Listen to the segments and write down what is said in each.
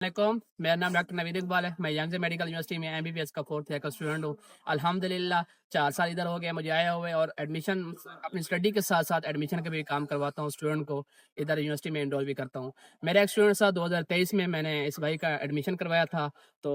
वालेकुम, मेरा नाम डॉक्टर नवीद इकबाल है। मैं यंग मेडिकल यूनिवर्सिटी में एमबीबीएस का 4th ईयर का स्टूडेंट हूँ। अल्हम्दुलिल्लाह 4 साल इधर हो गए मुझे आए हुए, और एडमिशन अपनी स्टडी के साथ साथ एडमिशन का भी काम करवाता हूँ स्टूडेंट को। इधर यूनिवर्सिटी में एनरोल भी करता हूँ। मेरा एक स्टूडेंट था 2023 में मैंने इस भाई का एडमिशन करवाया था। तो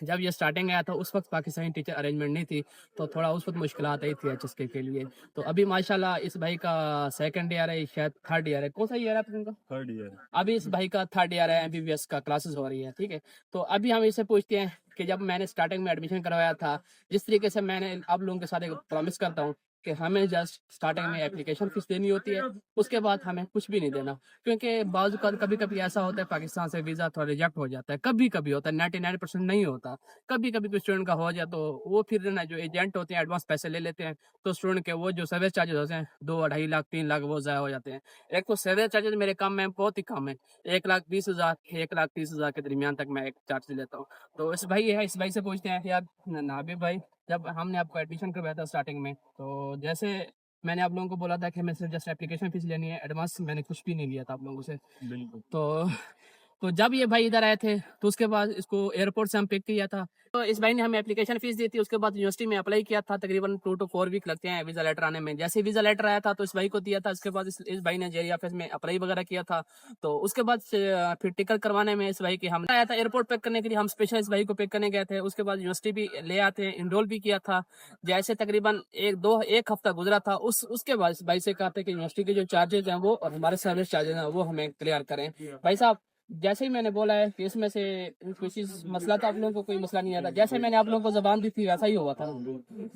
जब ये स्टार्टिंग आया था उस वक्त पाकिस्तानी टीचर अरेंजमेंट नहीं थी, तो थोड़ा उस वक्त मुश्किलात आई थी एचएसके के लिए। तो अभी माशाल्लाह इस भाई का सेकंड ईयर है, शायद थर्ड ईयर है। कौन सा ईयर है आप इनका? Third year. अभी इस भाई का थर्ड ईयर है, एमबीबीएस का क्लासेस हो रही है, ठीक है। तो अभी हम इससे पूछते हैं कि जब मैंने स्टार्टिंग में एडमिशन करवाया था, जिस तरीके से मैंने आप लोगों के साथ एक प्रॉमिस करता हूँ कि हमें जस्ट स्टार्टिंग में एप्लीकेशन फीस देनी होती है, उसके बाद हमें कुछ भी नहीं देना। क्योंकि बाज़ औक़ात कभी कभी ऐसा होता है पाकिस्तान से वीज़ा थोड़ा रिजेक्ट हो जाता है, कभी कभी होता है, 99% नहीं होता। कभी कभी कोई स्टूडेंट का हो जाए तो वो फिर ना जो एजेंट होते हैं एडवांस पैसे ले लेते हैं, तो स्टूडेंट के वो जो सर्विस चार्जेस होते हैं 2-2.5 लाख 3 लाख वो ज़ाया हो जाते हैं। एक तो सर्विस चार्जेस मेरे कम में बहुत ही कम है, 1,20,000 1,30,000 के दरमियान तक मैं एक चार्ज लेता हूँ। तो इस भाई है, इस भाई से पूछते हैं यार नाबिब भाई, जब हमने आपको एडमिशन करवाया था स्टार्टिंग में, तो जैसे मैंने आप लोगों को बोला था कि हमें सिर्फ जस्ट एप्लीकेशन फीस लेनी है, एडवांस मैंने कुछ भी नहीं लिया था आप लोगों से। बिल्कुल। तो जब ये भाई इधर आए थे तो उसके बाद इसको एयरपोर्ट से हम पिक किया था। तो इस भाई ने हमें एप्लीकेशन फीस दी थी, उसके बाद यूनिवर्सिटी में अप्लाई किया था। तकरीबन 2 to 4 वीक लगते हैं वीज़ा लेटर आने में। जैसे ही वीज़ा लेटर आया था तो इस भाई को दिया था, उसके बाद इस भाई ने जेरी ऑफिस में अप्लाई वगैरह किया था। तो उसके बाद से फिर टिकट करवाने में इस भाई की हम आया था एयरपोर्ट पिक करने के लिए, हम स्पेशल इस भाई को पिक करने गए थे। उसके बाद यूनिवर्सिटी भी ले आते हैं, इनरोल भी किया था। जैसे तकरीबन 1 हफ्ता गुजरा था, उसके बाद इस भाई से कहा था कि यूनिवर्सिटी के जो चार्जेज हैं वो और हमारे सर्विस चार्जेज हैं वो हमें क्लियर करें। भाई साहब, जैसे ही मैंने बोला है कि इसमें से कोई मसला था, आप लोगों को कोई मसला नहीं आता। जैसे मैंने आप लोगों को जबान दी थी वैसा ही हुआ था।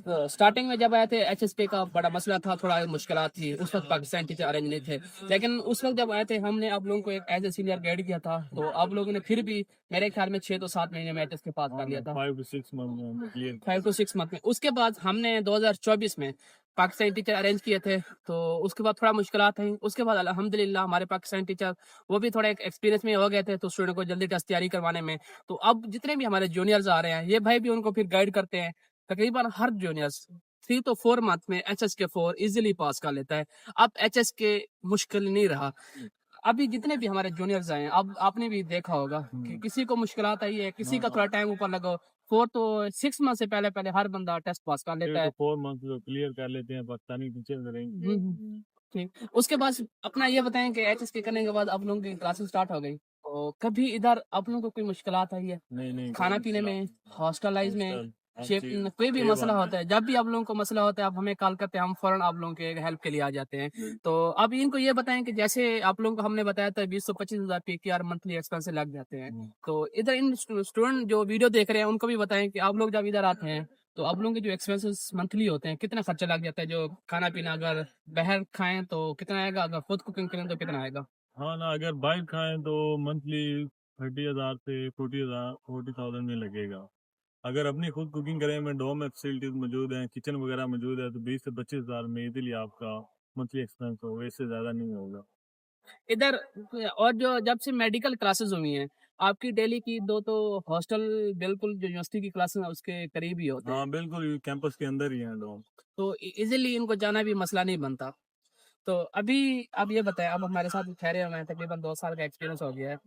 तो स्टार्टिंग में जब आए थे एचएसपी का बड़ा मसला था, थोड़ा मुश्किलात थी, उस वक्त पाकिस्तान टीचर अरेंज नहीं थे। लेकिन उस वक्त जब आए थे हमने आप लोगों को एक एज ए सीनियर गाइड किया था, तो आप लोगों ने फिर भी मेरे ख्याल में 6 to 7 महीने में एचएस के पास कर लिया था। 5 to 6 month clear. 5 to 6 month में। उसके बाद हमने 2024 में पाकिस्तानी टीचर अरेंज किए थे, तो उसके बाद थोड़ा मुश्किलात आई। उसके बाद अल्हम्दुलिल्लाह हमारे पाकिस्तानी टीचर वो भी थोड़ा एक एक्सपीरियंस में हो गए थे, तो स्टूडेंट को जल्दी टेस्ट तैयारी करवाने में। तो अब जितने भी हमारे जूनियर्स आ रहे हैं ये भाई भी उनको फिर गाइड करते हैं। तकरीबन हर जूनियर्स 3 to 4 मंथ में एचएस के 4 इजीली पास कर लेता है। अब एचएस के मुश्किल नहीं रहा। अभी जितने भी हमारे जूनियर्स आए हैं, अब आपने भी देखा होगा कि किसी को मुश्किलात आई है, किसी का थोड़ा टाइम ऊपर लगा। 4 to 6 मंथ से पहले पहले हर बंदा टेस्ट पास कर लेता है। 4 मंथ तो क्लियर कर लेते हैं पाकिस्तानी टीचर करेंगे। ठीक। उसके बाद अपना ये बताएं कि एचएसके करने के बाद आप लोगों की क्लासेस स्टार्ट हो गई, तो कभी इधर आप लोगों को कोई मुश्किलात आई है नहीं खाना पीने में, हॉस्टलाइज में, शेप कोई भी मसला होता है? जब भी आप लोगों को मसला होता है आप हमें कॉल करते हैं, हम फौरन आप लोगों के हेल्प के लिए आ जाते हैं। तो अब इनको ये बताएं कि जैसे आप लोगों को हमने बताया था 20 से 25,000 पीकेआर मंथली एक्सपेंस लग जाते हैं, तो इधर इन स्टूडेंट जो वीडियो देख रहे हैं उनको भी बताएं कि आप लोग जब इधर आते हैं तो आप लोगों के जो एक्सपेंसेस मंथली होते हैं कितना खर्चा लग जाता है, जो खाना पीना अगर बाहर खाएं तो कितना आएगा, अगर खुद कुकिंग करें तो कितना आएगा? हाँ ना, अगर बाइक खाएं तो मंथली 30,000 से 40,000 में लगेगा। अगर अपनी खुद कुकिंग करें में डोम में फैसिलिटीज मौजूद हैं, किचन वगैरह मौजूद है, तो 20 से 25,000 में इजीली आपका मंथली एक्सपेंस होगा, इससे ज़्यादा नहीं होगा। इधर और जो जब से मेडिकल क्लासेस हुई हैं आपकी डेली की 2 तो हॉस्टल बिल्कुल जो यूनिवर्सिटी की क्लासेस हैं उसके करीब ही होते हैं, हाँ बिल्कुल, कैंपस के अंदर ही है डोम। तो इजीली इनको जाना भी मसला नहीं बनता। तो अभी आप ये बताएं, अब हमारे साथ ठहरे हुए हैं, तकरीबन 2 साल का एक्सपीरियंस हो गया है।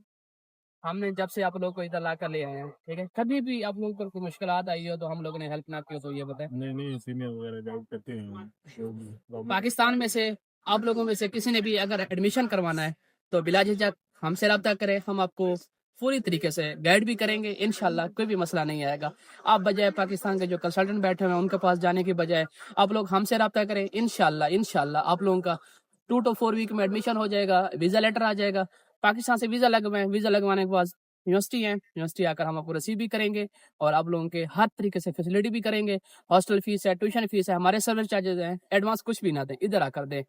हमने जब से आप लोगों को इधर ला कर ले आए हैं, ठीक है, कभी भी आप लोगों को कोई मुश्किलात आई हो तो हम लोगों ने हेल्प ना की हो तो ये बताएं। नहीं, सीनियर वगैरह गाइड करते हैं जो भी प्रॉब्लम। पाकिस्तान में से आप लोगों में से किसी ने भी अगर एडमिशन करवाना है तो बिला झिझक हमसे रब्ता करें, हम आपको पूरी तरीके से गाइड भी करेंगे। इंशाल्लाह कोई भी मसला नहीं आएगा। आप बजाय पाकिस्तान के जो कंसल्टेंट बैठे हुए हैं उनके पास जाने की बजाय आप लोग हमसे रब्ता करें, इंशाल्लाह आप लोगों का 2 to 4 वीक में एडमिशन हो जाएगा, वीज़ा लेटर आ जाएगा। पाकिस्तान से वीज़ा लगवाएं, वीज़ा लगवाने के बाद यूनिवर्सिटी आकर हम आपको रिसीव भी करेंगे और आप लोगों के हर तरीके से फैसिलिटी भी करेंगे। हॉस्टल फीस है, ट्यूशन फीस है, हमारे सर्विस चार्जेस हैं, एडवांस कुछ भी ना दें, इधर आकर दें।